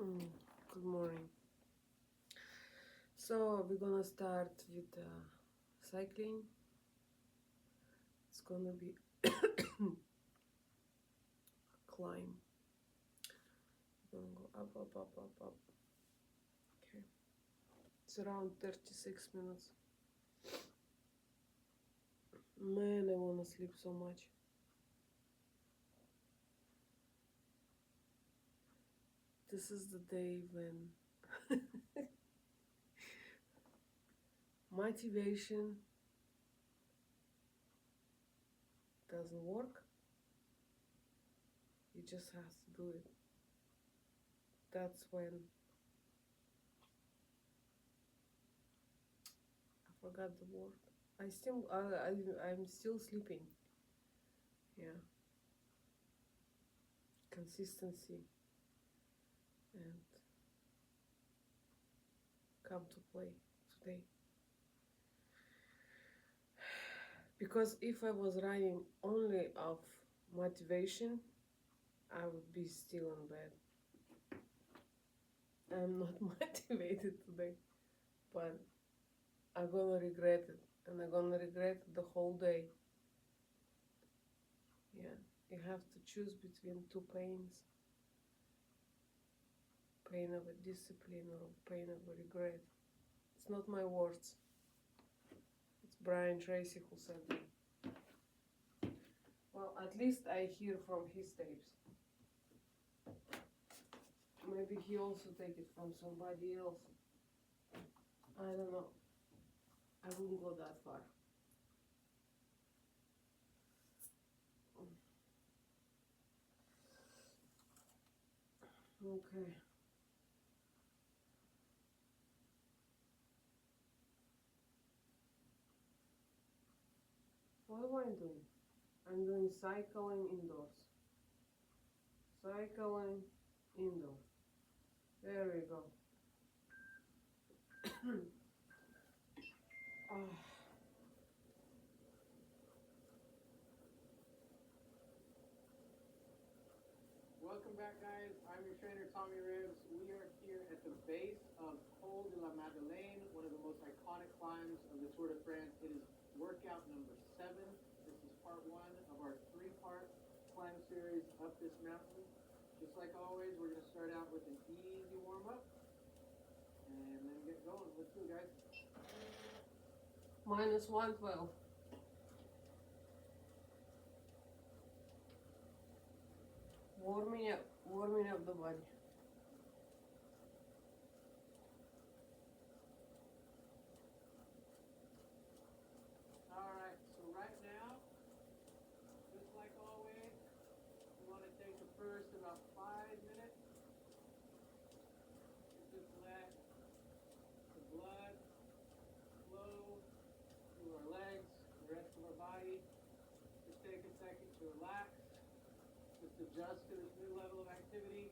Good morning. So we're gonna start with cycling. It's gonna be climb. We're gonna go up, up, up, up, up. Okay. It's around 36 minutes. Man, I wanna sleep so much. This is the day when motivation doesn't work. You just have to do it. That's when I forgot the word. I'm still sleeping. Yeah. Consistency and come to play today. Because if I was running only of motivation, I would be still in bed. I'm not motivated today, but I'm gonna regret it, and I'm gonna regret it the whole day. Yeah, you have to choose between two pains: pain of a discipline or pain of a regret. It's not my words. It's Brian Tracy who said it. Well, at least I hear from his tapes. Maybe he also take it from somebody else. I don't know. I wouldn't go that far. Okay. What am I doing? I'm doing cycling indoors. Cycling indoor. There we go. Ah. Welcome back, guys. I'm your trainer, Tommy Ribs. We are here at the base of Col de la Madeleine, one of the most iconic climbs of the Tour de France. It is workout number 7. This is part 1 of our 3-part climb series up this mountain. Just like always, we're going to start out with an easy warm-up and then get going. Let's go, guys. Minus 112. Warming up the body. Alright, so right now, just like always, we want to take the first about 5 minutes. Just let the blood flow through our legs, the rest of our body. Just take a second to relax. Just adjust to this new level of activity.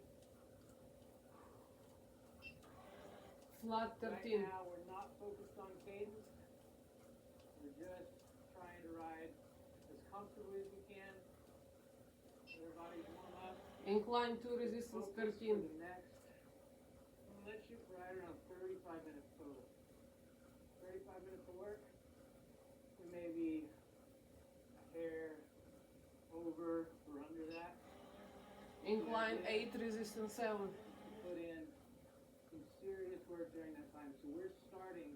Flat 13. Right now, we're not focused on cadence. We're just trying to ride as comfortably as we can. Let our bodies warm up. Incline 2, resistance 13. For the next, let's shoot right around 35 minutes total. 35 minutes of work. We may be a hair over or under that. Incline 8, resistance 7. Put in some serious work during that time. So we're starting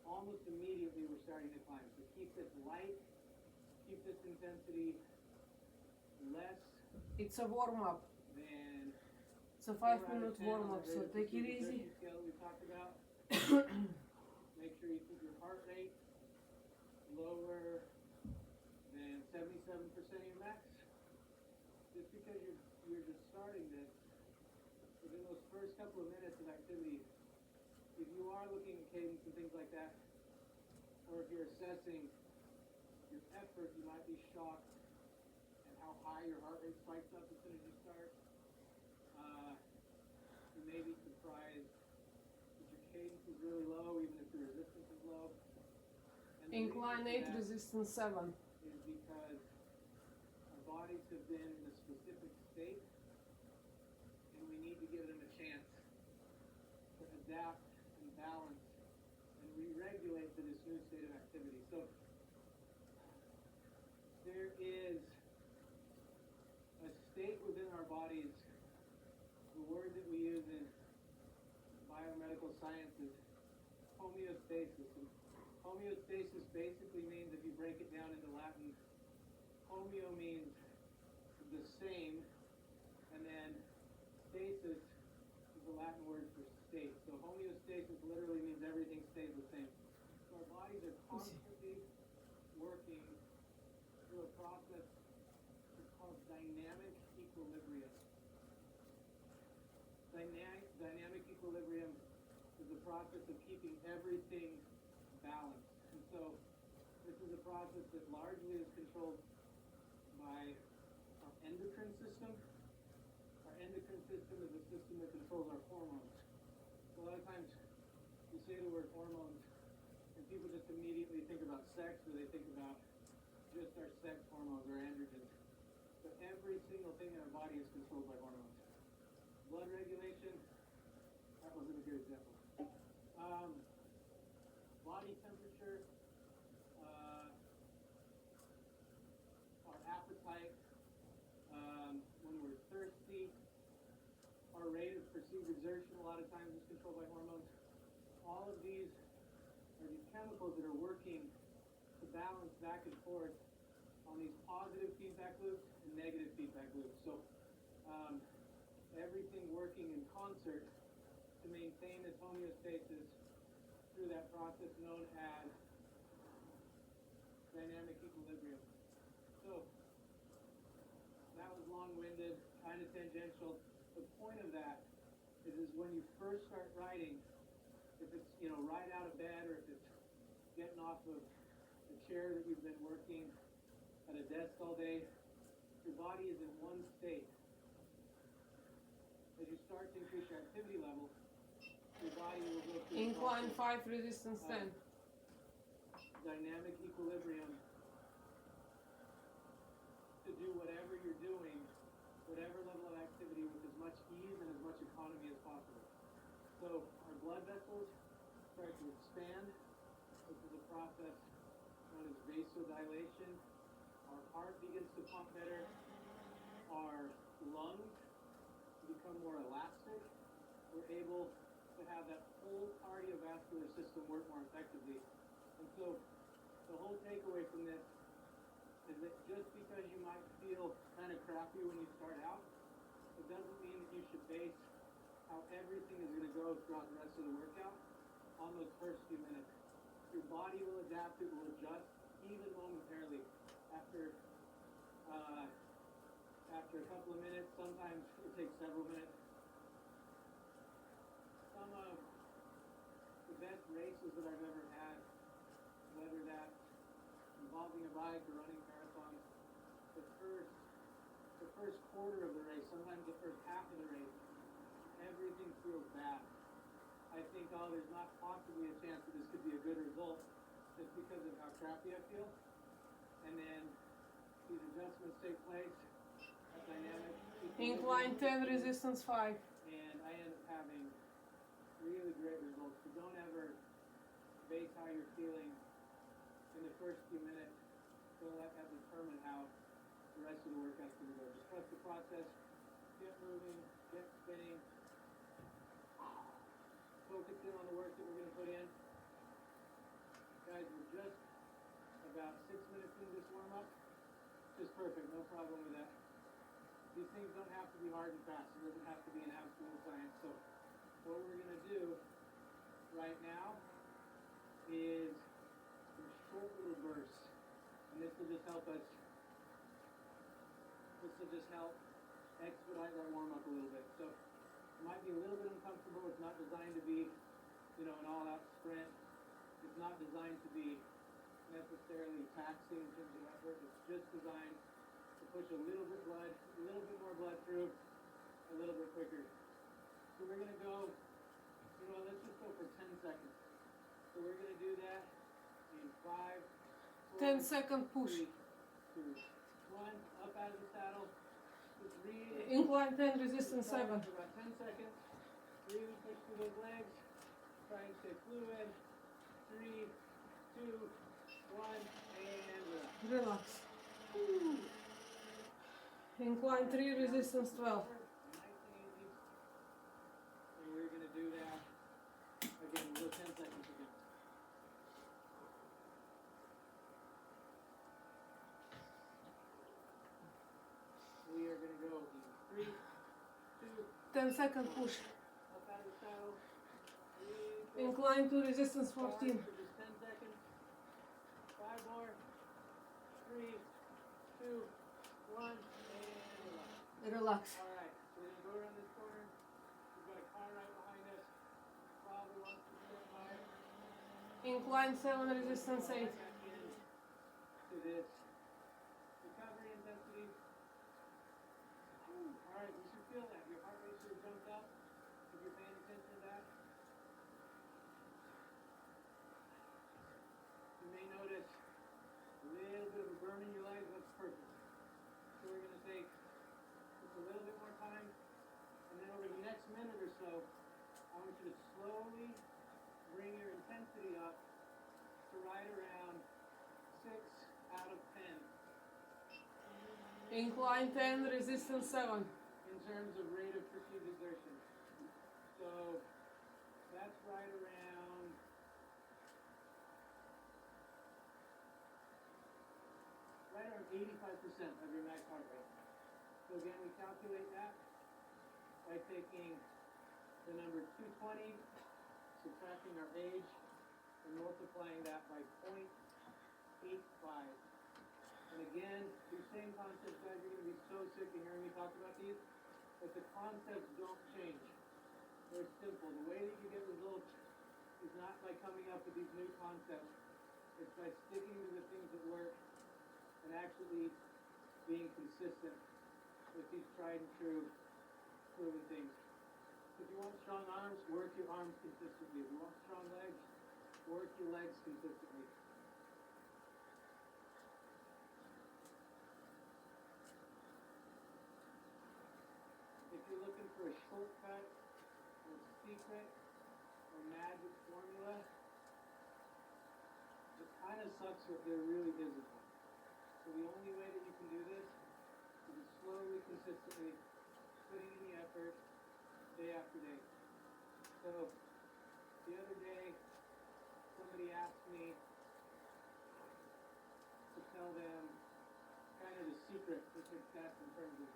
almost immediately. We're starting to climb. So keep this light. Keep this intensity less. It's a warm up. Than it's a 5-minute warm up. So take it easy. Scale we talked about. Make sure you keep your heart rate lower than 77% of your max. Just because you're just starting this, within those first couple of minutes of activity, if you are looking at cadence and things like that, or if you're assessing your effort, you might be shocked at how high your heart rate spikes up as soon as you start. You may be surprised that your cadence is really low, even if the resistance is low. And Incline 8, resistance 7. Is because our bodies have been in a specific state, and we need to give them a chance adapt and balance and re-regulate to this new state of activity. So there is a state within our bodies, the word that we use in biomedical science is homeostasis. And homeostasis basically means, if you break it down into Latin, homeo means the same, and then stasis is the Latin word for state. So homeostasis literally means everything stays the same. So our bodies are constantly working through a process called dynamic equilibrium. Dynamic equilibrium is the process of keeping everything balanced. And so this is a process that largely is controlled by our endocrine system. Our endocrine system is a system that controls our hormones. So a lot of times you say the word hormones and people just immediately think about sex, or they think about just our sex hormones or androgens. But every single thing in our body is controlled by hormones. Blood regulation, that wasn't a good example. Body temperature, our appetite, when we're thirsty, our rate of perceived exertion a lot of times is controlled by hormones. All of these are these chemicals that are working to balance back and forth on these positive feedback loops and negative feedback loops. So everything working in concert to maintain this homeostasis through that process known as dynamic equilibrium. So that was long-winded, kind of tangential. The point of that is when you first start writing, if it's right out of bed, or if it's getting off of the chair that you've been working at a desk all day, your body is in one state. As you start to increase your activity level, your body will go through Incline 5, resistance 10. Dynamic equilibrium to do whatever you're doing, whatever level of activity, with as much ease and as much economy as possible. So our blood vessels start to expand. This is a process known as vasodilation. Our heart begins to pump better. Our lungs become more elastic. We're able to have that whole cardiovascular system work more effectively. And so the whole takeaway from this is that just because you might feel kind of crappy when you start out, it doesn't mean that you should base how everything is going to go throughout the rest of the workout on those first few minutes. Your body will adapt, it will adjust, even momentarily. After a couple of minutes, sometimes it takes several minutes. Some of the best races that I've ever had, whether that's involving a bike or running marathons, the first quarter of the race, sometimes the first half of the race, everything feels bad. I think, there's not possibly a chance that this could be a good result just because of how crappy I feel. And then these adjustments take place at dynamic Incline 10, resistance 5. and I end up having really great results. So don't ever base how you're feeling in the first few minutes. Don't let that determine how the rest of the workout's going to go. Just trust the process, get moving, get spinning, focus in on the work that we're going to put in. Guys, we're just about 6 minutes into this warm-up. Just perfect, no problem with that. These things don't have to be hard and fast. It doesn't have to be an absolute science. So what we're going to do right now is some short little bursts. And this will just help expedite that warm-up a little bit. So it might be a little bit uncomfortable. It's not designed to be, an all-out sprint. It's not designed to be necessarily taxing in terms of effort. It's just designed to push a little bit more blood through a little bit quicker. So we're going to go, let's just go for 10 seconds. So we're going to do that in 5, 4, 10-second push. 3, 2, 1. Up out of the saddle. Just really Incline 10, resistance 7. for about 10 seconds. Really push through those legs. Try and stay fluid. 3, 2, 1, and relax. Relax. Incline 3, resistance 12. Nice and easy. And we're going to do that again. We'll go 10 seconds again. We are going to go in 3, 2, 10-second push. up out of the saddle. Incline to resistance 14. For just 10 seconds. 5 more. 3, 2, 1, and relax. Relax. Alright, so we're going to go around this corner. We've got a car right behind us. Probably wants to sit by. Incline 7, resistance 8. Back in to this recovery intensity. Alright, you should feel that. Your heart rate should have jumped up if you're paying attention to that. You may notice a little bit of a burn in your legs. That's perfect. So we're going to take just a little bit more time, and then over the next minute or so, I want you to slowly bring your intensity up to right around 6 out of 10 Incline 10, resistance 7. in terms of rate of perceived exertion. So that's right around 85% of your max heart rate. So again, we calculate that by taking the number 220, subtracting our age, and multiplying that by 0.85. And again, these same concepts, guys, you're going to be so sick of hearing me talk about these, but the concepts don't change. They're simple. The way that you get results is not by coming up with these new concepts. It's by sticking to the things that work and actually being consistent with these tried and true proven things. If you want strong arms, work your arms consistently. If you want strong legs, work your legs consistently. If you're looking for a shortcut or a secret or magic formula, it kind of sucks that there really isn't one. So the only way that you can do this is slowly, consistently, putting in the effort, day after day. So the other day, somebody asked me to tell them kind of the secret to success in terms of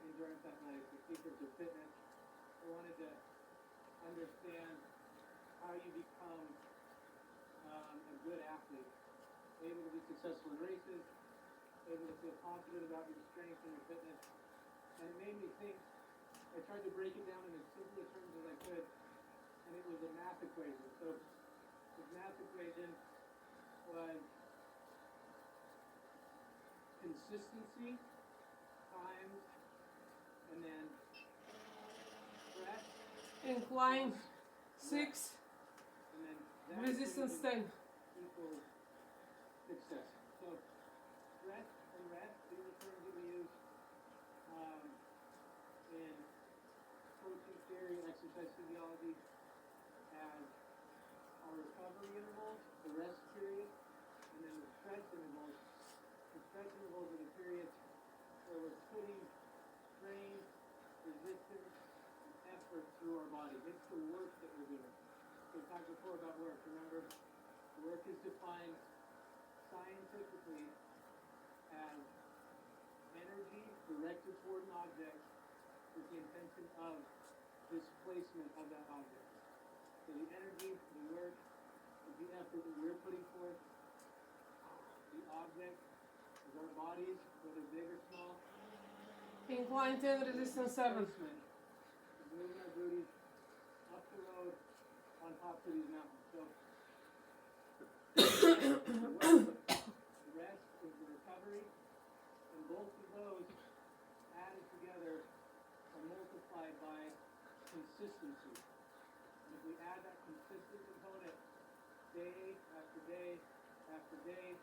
endurance athletics, the secrets of fitness. I wanted to understand how you become a good athlete, able to be successful in races, able to feel confident about your strength and your fitness. And it made me think. I tried to break it down in as simple a terms as I could, and it was a math equation. So the math equation was consistency times, and then stress Incline plus 6, and then that resistance equation 10. equals success. So stress and rest, these are terms that we use in coaching theory and exercise physiology as our recovery intervals, the rest period, and then the stretch intervals. The stretch intervals are the periods where we're putting strain, resistance, and effort through our body. It's the work that we're doing. We talked before about work. Remember, work is defined scientifically as energy directed toward an object with the intention of displacement of that object. So the energy, the work, is the effort that we're putting forth. The object is our bodies, whether big or small. Incline 10, resistance 7. Displacement is moving our booties up the road on top of these mountains. So the rest is the recovery, and both of those added together are multiplied by consistency. And if we add that consistent component day after day after day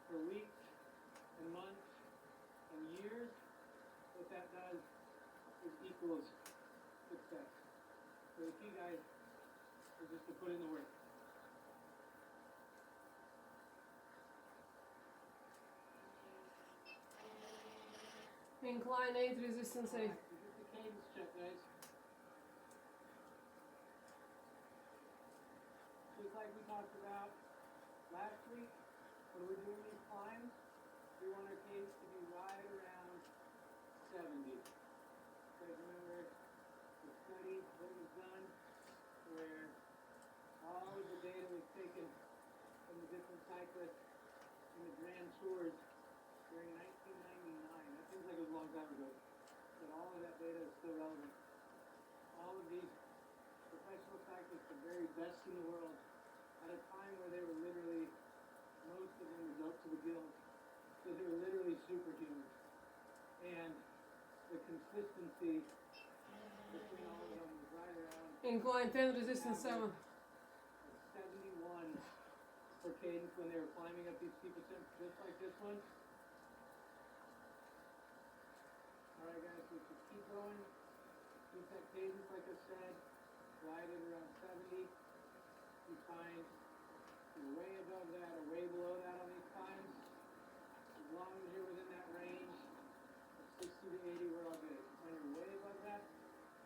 for weeks and months and years, what that does is equals success. So the key, guys, is just to put in the work. Incline 8, resistance 8. Alright, so just a cadence check, guys. Just like we talked about last week, when we're doing these climbs, we want our cadence to be right around 70. So remember the study that was done where all of the data was taken from the different cyclists in the Grand Tours during 1999. That seems like it was a long time ago, but all of that data is still relevant. All of these professional cyclists, the very best in the world, at a time where they were literally, most of them were up to the gills, so they were literally superhuman. And the consistency between all of them was right around Incline 10, resistance 7. 71 for cadence when they were climbing up these steep ascents, just like this one. Alright guys, so just keep going. Keep that cadence, like I said, right at around 70. You find you're way above that or way below that on these climbs. As long as you're within that range of 60 to 80, we're all good. When you're way above that,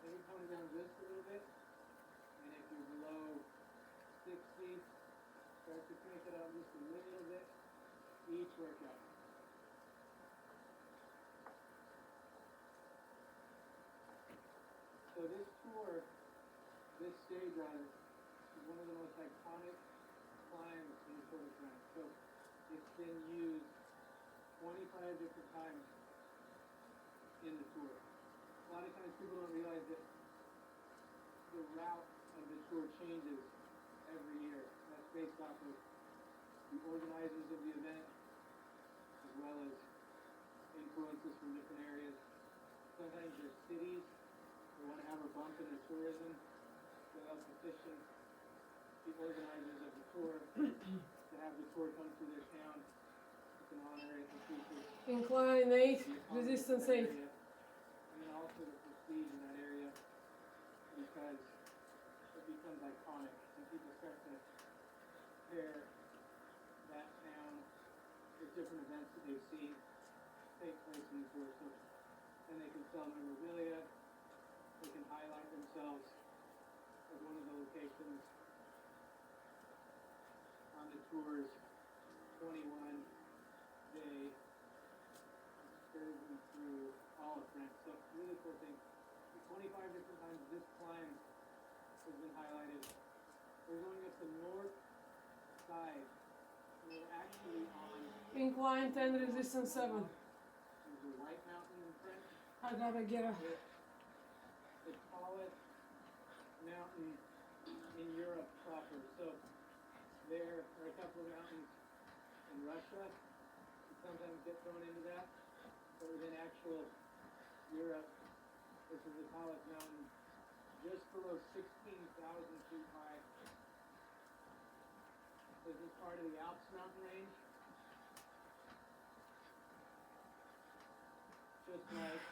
maybe tone it down just a little bit. And if you're below 60, start to crank it up just a little bit each workout. So this tour, this stage rather, is one of the most iconic climbs in the Tour de France. So it's been used 25 different times in the tour. A lot of times people don't realize that the route of the tour changes every year. That's based off of the organizers of the event, as well as influences from different areas. Sometimes there's cities that want to have a bump in their tourism, so they'll petition the organizers of the tour to have the tour come through their town. It's an honor and increases Incline 8, resistance 8. area, and then also the prestige in that area, because it becomes iconic and people start to pair that town with different events that they've seen take place in the tour. So then they can sell memorabilia, they can highlight themselves as one of the locations on the tour's 21-day excursion through all of France. So really cool thing. 25 different times this climb has been highlighted. We're going up the north side. We're actually on Incline 10, resistance 7. there's a White Mountain in French. I gotta get a. The tallest mountain in Europe proper. So there are a couple of mountains in Russia that sometimes get thrown into that. But within actual Europe, this is the tallest mountain, just below 16,000 feet high. This is part of the Alps mountain range. Just like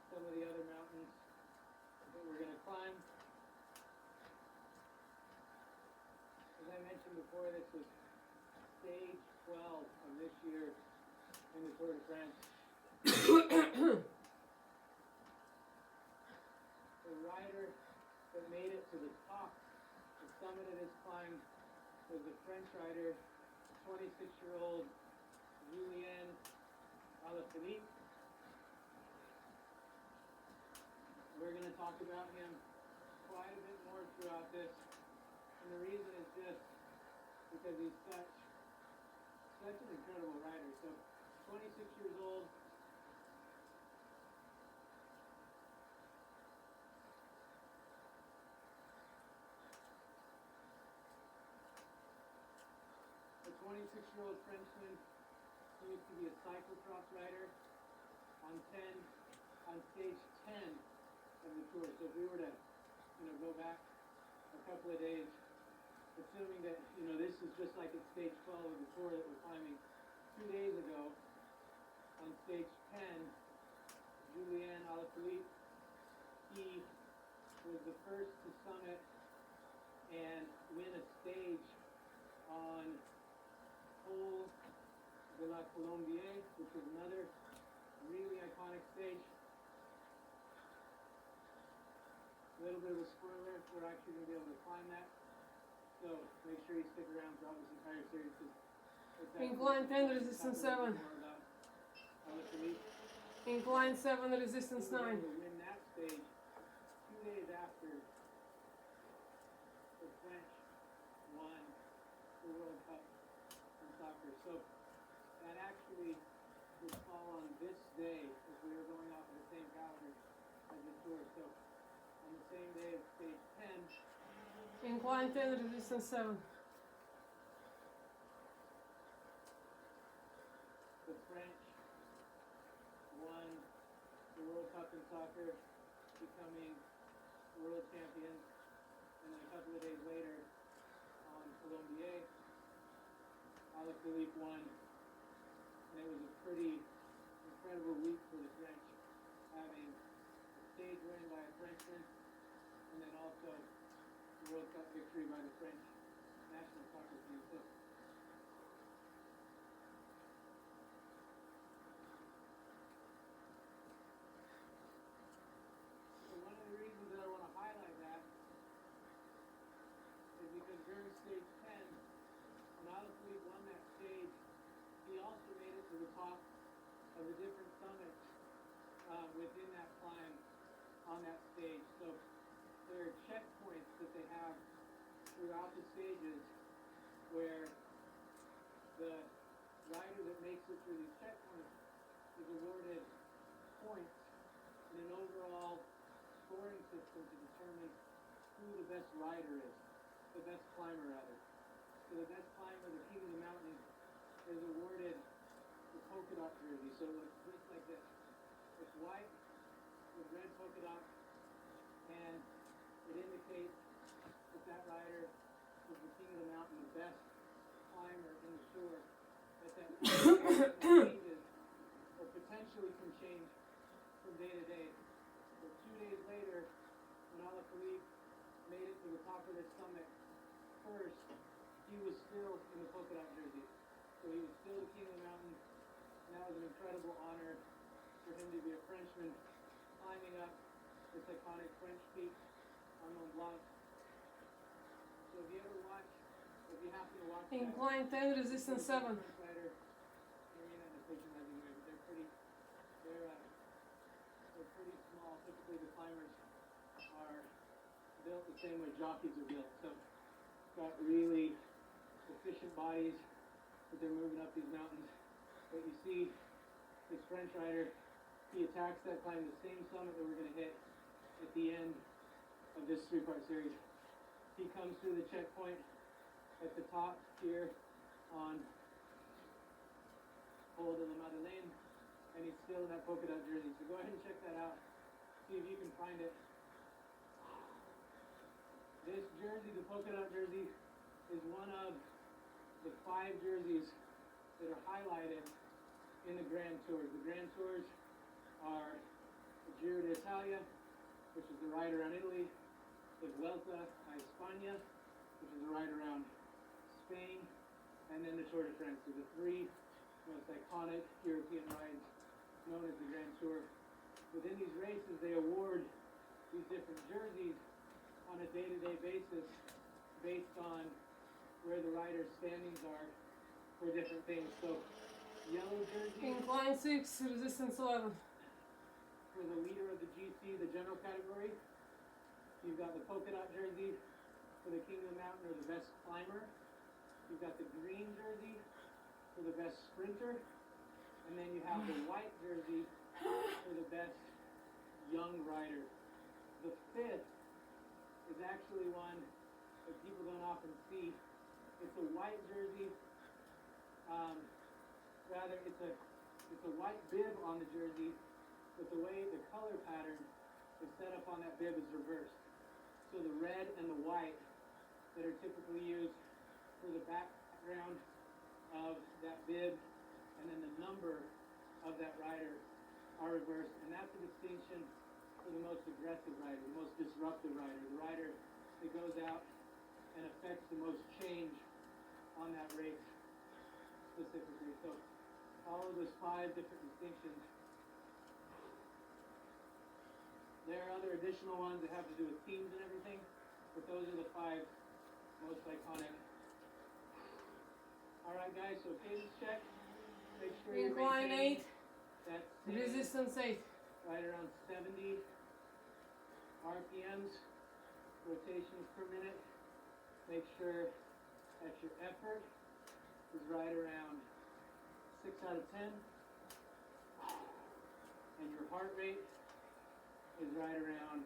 some of the other mountains that we're going to climb. As I mentioned before, this was stage 12 of this year in the Tour de France. The rider that made it to the top, the summit of this climb, was the French rider, 26-year-old Julien Alaphilippe. We're going to talk about him quite a bit more throughout this, and the reason is just because he's such an incredible rider. So 26 years old, the 26-year-old Frenchman, he used to be a cyclocross rider on stage 10 of the tour. So if we were to, go back a couple of days, assuming that, this is just like at stage 12 of the tour that we're climbing 2 days ago, on stage 10, Julien Alaphilippe, he was the first to summit and win a stage on Col de la Colombier, which is another really iconic stage. A little bit of a spoiler, we're actually going to be able to climb that. So make sure you stick around throughout this entire series. Incline 10, resistance 7. Incline 7, resistance 9. To win that stage 2 days after the French won the World Cup in soccer. So that actually would fall on this day as we were going off of the same calendar as the tour. So on the same day of stage 10, Incline 10, resistance 7. the French won the World Cup in soccer, becoming world champions. And then a couple of days later, on Colombier, Alaphilippe won. And it was a pretty incredible week for the French, having a stage win by a Frenchman, and then also the World Cup victory by the French national soccer team. So one of the reasons that I want to highlight that is because during stage 10, when Alaphilippe won that stage, he also made it to the top of the different summits within that climb on that stage. So there are checkpoints that they have throughout the stages where the rider that makes it through these checkpoints is awarded points in an overall scoring system to determine who the best rider is, the best climber rather. So the best climber, the king of the mountain, is awarded the polka dot jersey. So it looks just like this. It's white with red polka dots, and it indicates that that rider is the king of the mountain, the best climber in the tour. That changes or potentially can change from day to day. So 2 days later, when Alaphilippe made it to the top of this summit first, he was still in the polka dot jersey. So he was still the king of the mountain, and that was an incredible honor for him to be a Frenchman climbing up this iconic French peak on Mont Blanc. So if you ever watch, if you happen to watch Incline 10, resistance 7. French rider, you're in a picture anyway, but they're pretty small. Typically the climbers are built the same way jockeys are built. So got really efficient bodies that they're moving up these mountains. But you see this French rider, he attacks that climb, the same summit that we're going to hit at the end of this 3-part series. He comes through the checkpoint at the top here on Col de la Madeleine, and he's still in that polka dot jersey. So go ahead and check that out. See if you can find it. This jersey, the polka dot jersey, is one of the 5 jerseys that are highlighted in the Grand Tours. The Grand Tours are the Giro d'Italia, which is the ride around Italy, the Vuelta a España, which is the ride around Spain, and then the Tour de France. So the 3 most iconic European rides known as the Grand Tour. Within these races, they award these different jerseys on a day-to-day basis based on where the riders' standings are for different things. So yellow jersey Incline 6, resistance 11. for the leader of the GC, the general category. You've got the polka dot jersey for the king of the mountain or the best climber. You've got the green jersey for the best sprinter. And then you have the white jersey for the best young rider. The 5th is actually one that people don't often see. It's a white jersey. Rather, it's a white bib on the jersey, but the way the color pattern is set up on that bib is reversed. So the red and the white that are typically used for the background of that bib and then the number of that rider are reversed. And that's a distinction for the most aggressive rider, the most disruptive rider, the rider that goes out and affects the most change on that race specifically. So all of those 5 different distinctions. There are other additional ones that have to do with teams and everything, but those are the 5 most iconic. All right, guys, so cadence check. Make sure you're Incline maintaining 8, that same resistance 8. right around 70 RPMs, rotations per minute. Make sure that your effort is right around 6 out of 10, and your heart rate is right around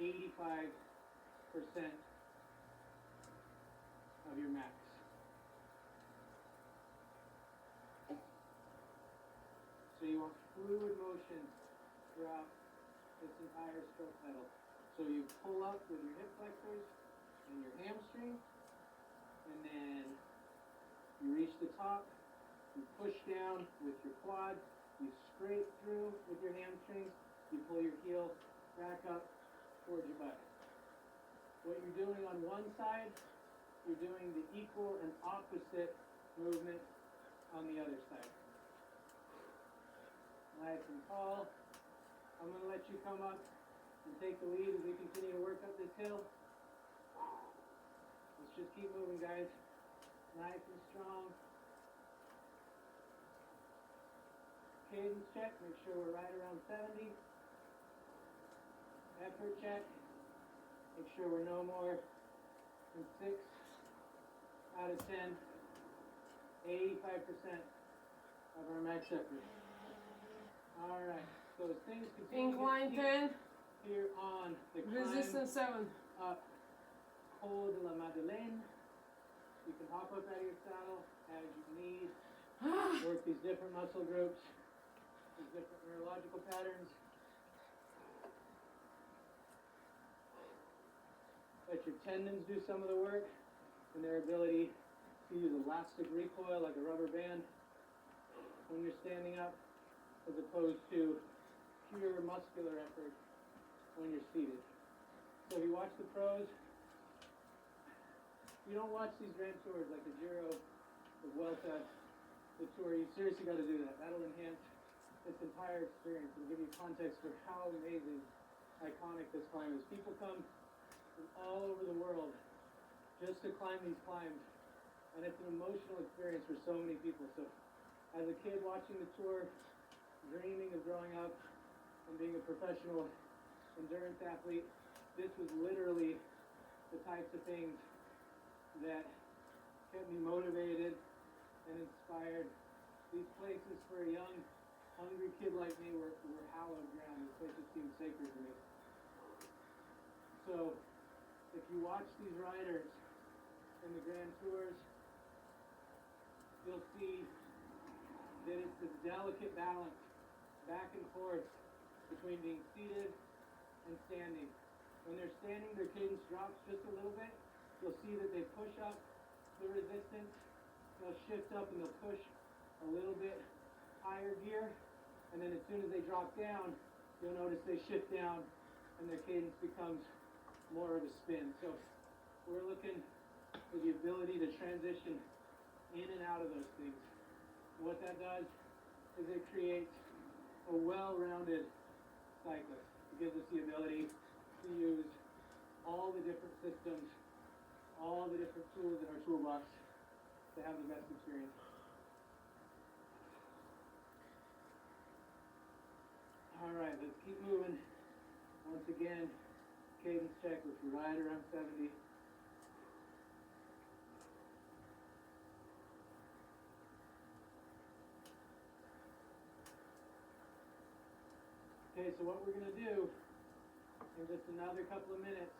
85% of your max. So you want fluid motion throughout this entire stroke pedal. So you pull up with your hip flexors and your hamstring, and then you reach the top, you push down with your quad, you scrape through with your hamstrings, you pull your heel back up towards your butt. What you're doing on one side, you're doing the equal and opposite movement on the other side. Nice and tall. I'm going to let you come up and take the lead as we continue to work up this hill. Let's just keep moving, guys. Nice and strong. Cadence check, make sure we're right around 70. Effort check, make sure we're no more than 6 out of 10. 85% of our max effort. All right, so as things continue Incline to 10, here on the climb resistance 7. up Col de la Madeleine. You can hop up out of your saddle as you need. Work these different muscle groups, these different neurological patterns. Let your tendons do some of the work and their ability to use elastic recoil like a rubber band when you're standing up, as opposed to pure muscular effort when you're seated. So if you watch the pros, you don't watch these Grand Tours like the Giro, the Vuelta, the Tour. You seriously got to do that. That'll enhance this entire experience and give you context for how amazing, iconic this climb is. People come from all over the world just to climb these climbs, and it's an emotional experience for so many people. So as a kid watching the Tour, dreaming of growing up and being a professional endurance athlete, this was literally the types of things that kept me motivated and inspired. These places for a young, hungry kid like me were hallowed ground. These places seemed sacred to me. So if you watch these riders in the Grand Tours, you'll see that it's this delicate balance back and forth between being seated and standing. When they're standing, their cadence drops just a little bit. You'll see that they push up the resistance. They'll shift up and they'll push a little bit higher gear. And then as soon as they drop down, you'll notice they shift down and their cadence becomes more of a spin. So we're looking for the ability to transition in and out of those things. And what that does is it creates a well-rounded cyclist. It gives us the ability to use all the different systems, all the different tools in our toolbox to have the best experience. All right, let's keep moving. Once again, cadence check, which we're right around 70. Okay, so what we're going to do in just another couple of minutes,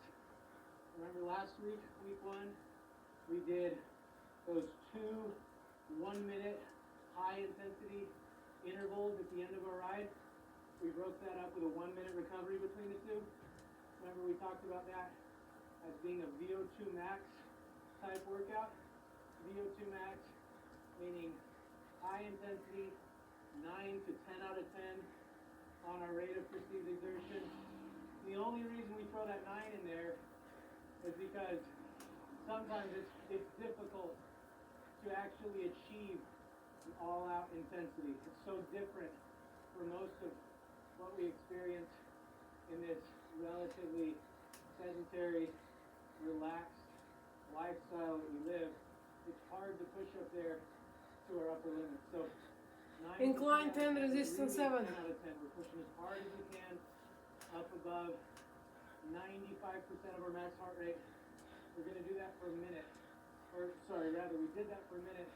remember last week, week 1, we did those 2 1-minute high intensity intervals at the end of our ride. We broke that up with a 1-minute recovery between the two. Remember we talked about that as being a VO2 max type workout. VO2 max meaning high intensity, 9 to 10 out of 10 on our rate of perceived exertion. The only reason we throw that 9 in there is because sometimes it's difficult to actually achieve an all-out intensity. It's so different for most of what we experience in this relatively sedentary, relaxed lifestyle that we live. It's hard to push up there to our upper limit. So Incline 10, resistance 7. 10 out of 10. We're pushing as hard as we can up above 95% of our max heart rate. We're going to do that for a minute. We did that for a minute,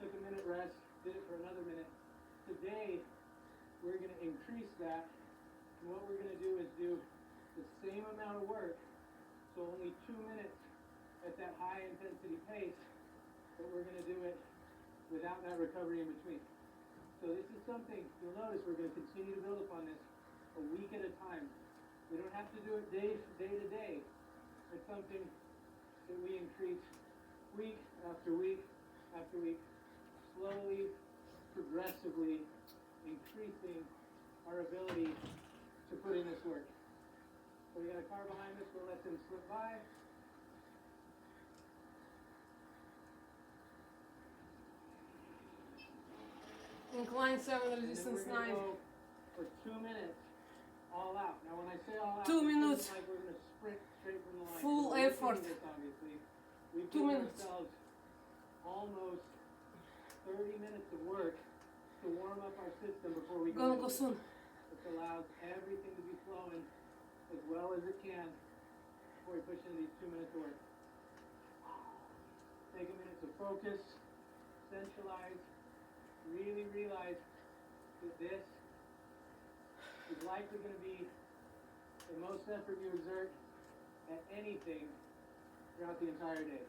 took a minute rest, did it for another minute. Today, we're going to increase that. And what we're going to do is do the same amount of work, so only 2 minutes at that high intensity pace, but we're going to do it without that recovery in between. So this is something, you'll notice we're going to continue to build upon this a week at a time. We don't have to do it day to day. It's something that we increase week after week after week, slowly, progressively increasing our ability to put in this work. So we got a car behind us, we'll let them slip by. Incline 7, And then resistance we're 9. gonna go for 2 minutes, all out. Now when I say all out, 2 it minutes. isn't like we're gonna sprint straight from the line. Full We're doing effort. this, obviously. We've 2 given minutes. ourselves almost 30 minutes of work to warm up our system before we Gonna go. go soon. This allows everything to be flowing as well as it can before we push into these 2 minutes of work. Take a minute to focus, centralize, really realize that this is likely going to be the most effort you exert at anything throughout the entire day.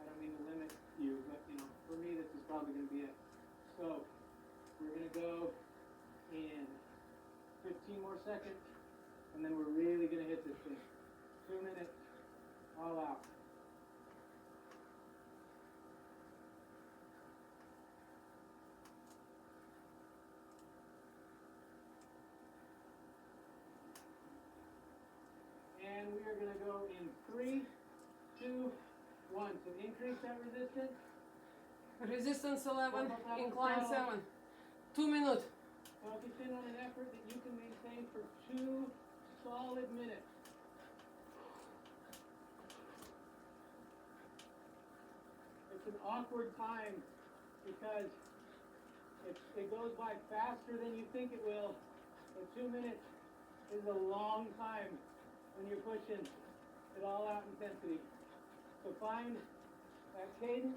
I don't mean to limit you, but for me this is probably going to be it. So we're going to go in 15 more seconds, and then we're really going to hit this thing. 2 minutes, all out. And we are going to go in 3, 2, 1. So increase that resistance. Resistance 11, incline 7. 2 minutes. Focus in on an effort that you can maintain for 2 solid minutes. It's an awkward time because it goes by faster than you think it will. But 2 minutes is a long time when you're pushing at all out intensity. So find that cadence.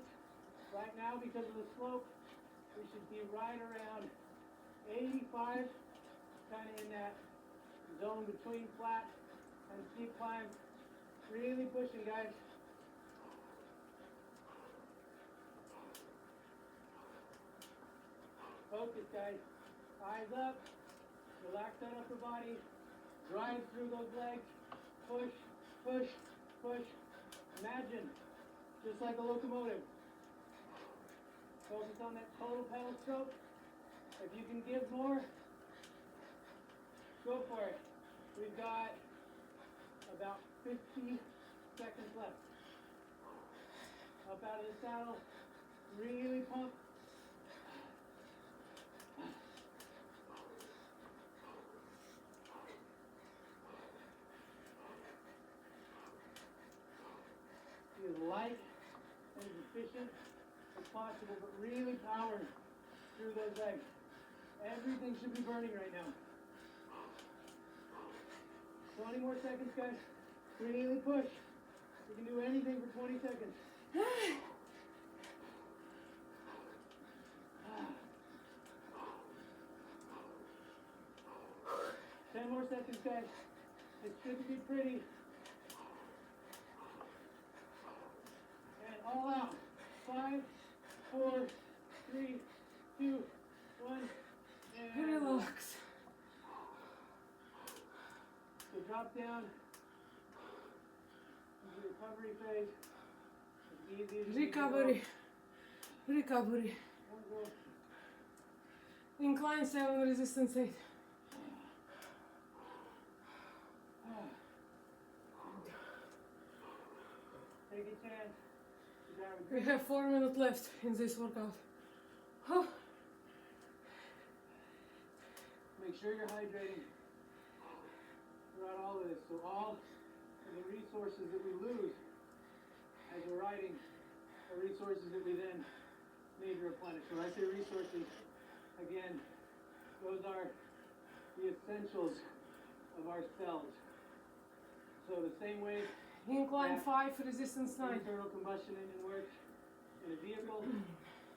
Right now, because of the slope, we should be right around 85, kind of in that zone between flat and steep climb. Really pushing, guys. Focus, guys. Eyes up. Relax that upper body. Drive through those legs. Push, push, push. Imagine, just like a locomotive. Focus on that total pedal stroke. If you can give more, go for it. We've got about 50 seconds left. Up out of the saddle. Really pump. Be as light and as efficient as possible, but really power through those legs. Everything should be burning right now. 20 more seconds, guys. Really push. You can do anything for 20 seconds. 10 more seconds, guys. It shouldn't be pretty. And all out. 5, 4, 3, 2, 1, and Relax. So drop down into the recovery phase. As easy as you need to go. Recovery. Recovery. Don't go. Incline 7, resistance 8. take a chance to grab a We drink. have 4 minutes left in this workout. Oh. Make sure you're hydrating throughout all of this. So all of the resources that we lose as we're riding are resources that we then need to replenish. When I say resources, again, those are the essentials of our cells. So the same way Incline 5, resistance 9. internal combustion engine works in a vehicle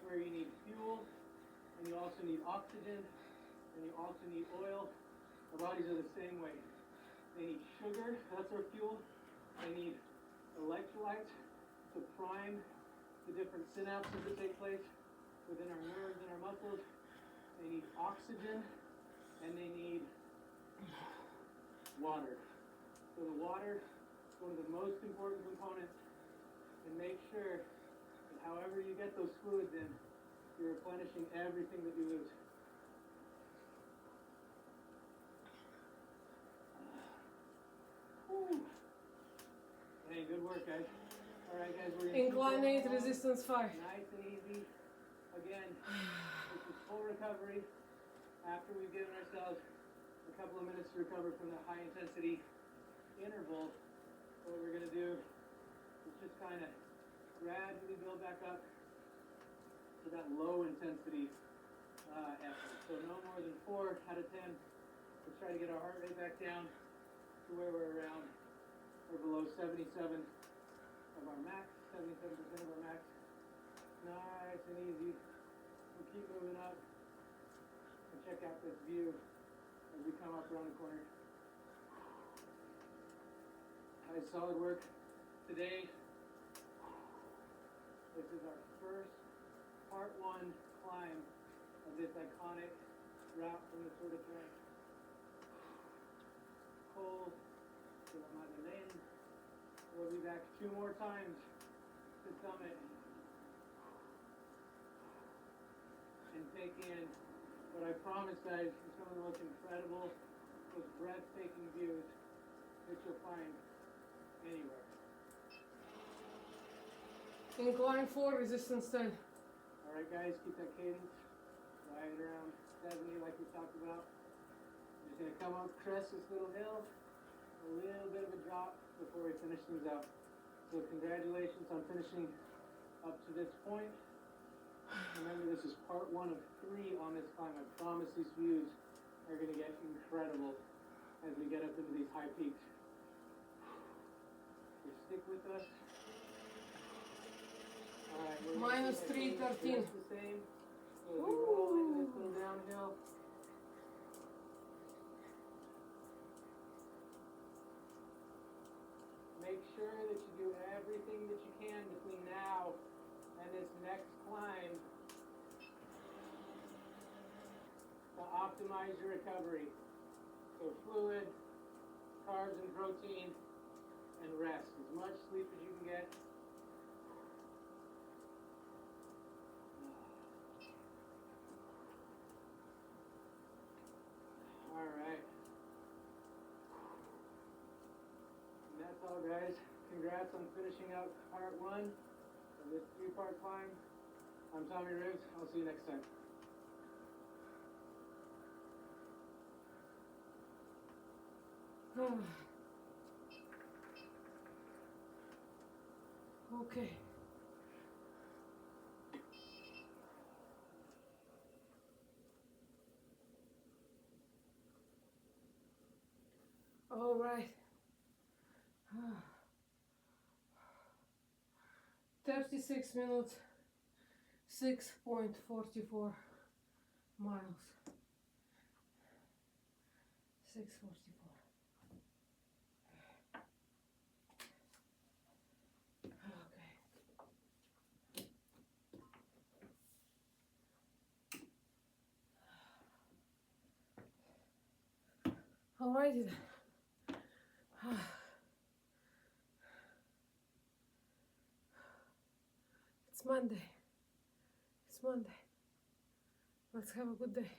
where you need fuel and you also need oxygen and you also need oil. Our bodies are the same way. They need sugar, that's our fuel. They need electrolytes to prime the different synapses that take place within our nerves and our muscles. They need oxygen and they need water. So the water is one of the most important components, and make sure that however you get those fluids in, you're replenishing everything that you lose. Whew. Hey, good work, guys. All right, guys, we're gonna Incline 8, keep going resistance 5. nice and easy. Again, this is full recovery after we've given ourselves a couple of minutes to recover from the high intensity interval. What we're going to do is just kind of gradually build back up to that low intensity effort. So no more than 4 out of 10. Let's try to get our heart rate back down to where we're around or below 77 of our max, 77% of our max. Nice and easy. We'll keep moving up and check out this view as we come up around the corner. Nice solid work today. This is our first part 1 climb of this iconic route from the Tour de France. Col de la Madeleine. We'll be back 2 more times to summit and take in what I promise, guys, is some of the most incredible, most breathtaking views that you'll find anywhere. Incline 4, resistance 10. All right, guys, keep that cadence right around 70 like we talked about. Just gonna come up, crest this little hill, a little bit of a drop before we finish things out. So congratulations on finishing up to this point. Remember, this is part 1 of 3 on this climb. I promise these views are gonna get incredible as we get up into these high peaks. So stick with us. All right, we're Minus gonna keep our 3:13. cadence just the same. So as we roll into this little downhill. Make sure that you do everything that you can between now and this next climb to optimize your recovery. So fluid, carbs and protein, and rest. As much sleep as you can get. All right. And that's all, guys. Congrats on finishing out part 1 of this 3-part climb. I'm Tommy Ribs. I'll see you next time. Okay. All right. 36 minutes, 6.44 miles. 6:44. Okay. Alrighty then. It's Monday. It's Monday. Let's have a good day.